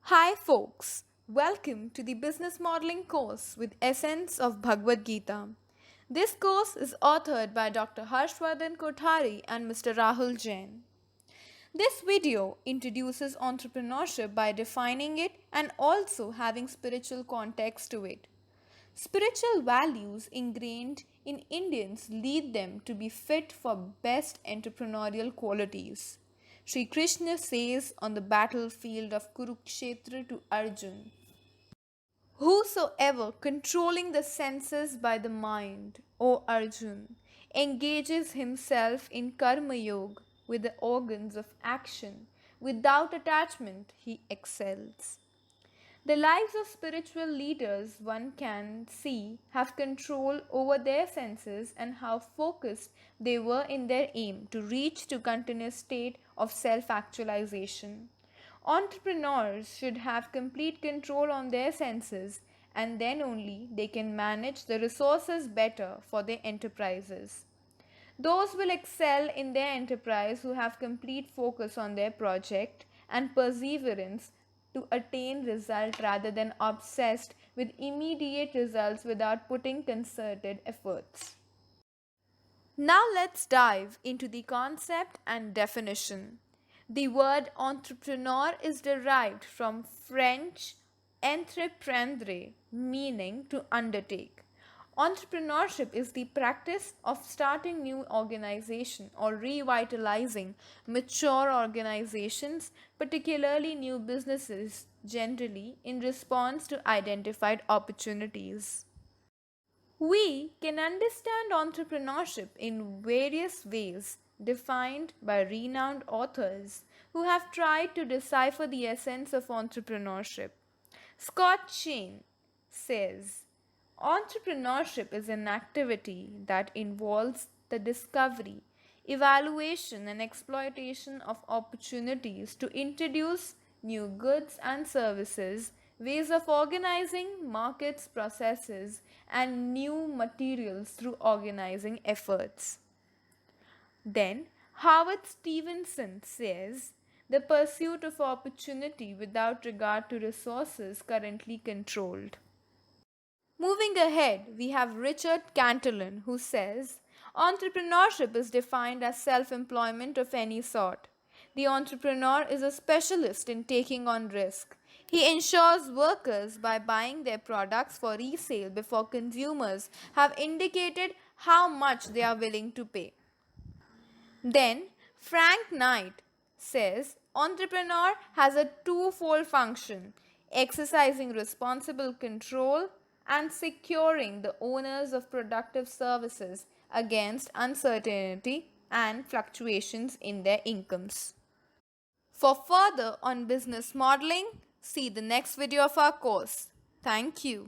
Hi folks, welcome to the Business Modeling course with Essence of Bhagavad Gita. This course is authored by Dr. Harshvardhan Kothari and Mr. Rahul Jain. This video introduces entrepreneurship by defining it and also having spiritual context to it. Spiritual values ingrained in Indians lead them to be fit for best entrepreneurial qualities. Sri Krishna says on the battlefield of Kurukshetra to Arjun, whosoever controlling the senses by the mind, O Arjun, engages himself in Karma Yoga with the organs of action, without attachment, he excels. The lives of spiritual leaders, one can see, have control over their senses and how focused they were in their aim to reach to continuous state of self-actualization. Entrepreneurs should have complete control on their senses, and then only they can manage the resources better for their enterprises. Those will excel in their enterprise who have complete focus on their project and perseverance to attain result rather than obsessed with immediate results without putting concerted efforts. Now let's dive into the concept and definition. The word entrepreneur is derived from French entreprendre, meaning to undertake. Entrepreneurship is the practice of starting new organization or revitalizing mature organizations, particularly new businesses, generally in response to identified opportunities. We can understand entrepreneurship in various ways defined by renowned authors who have tried to decipher the essence of entrepreneurship. Scott Chain says, entrepreneurship is an activity that involves the discovery, evaluation, and exploitation of opportunities to introduce new goods and services, ways of organizing markets, processes, and new materials through organizing efforts. Then, Howard Stevenson says, the pursuit of opportunity without regard to resources currently controlled. Moving ahead, we have Richard Cantillon who says, entrepreneurship is defined as self-employment of any sort. The entrepreneur is a specialist in taking on risk. He ensures workers by buying their products for resale before consumers have indicated how much they are willing to pay. Then, Frank Knight says entrepreneur has a twofold function, exercising responsible control and securing the owners of productive services against uncertainty and fluctuations in their incomes. For further on business modeling, see the next video of our course. Thank you.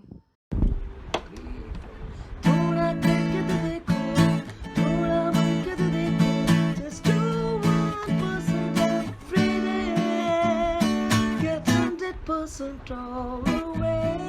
थोड़ा करके तो देखो, थोड़ा बढ़ के तो देखो, just do 1% every day, get 100% all the way.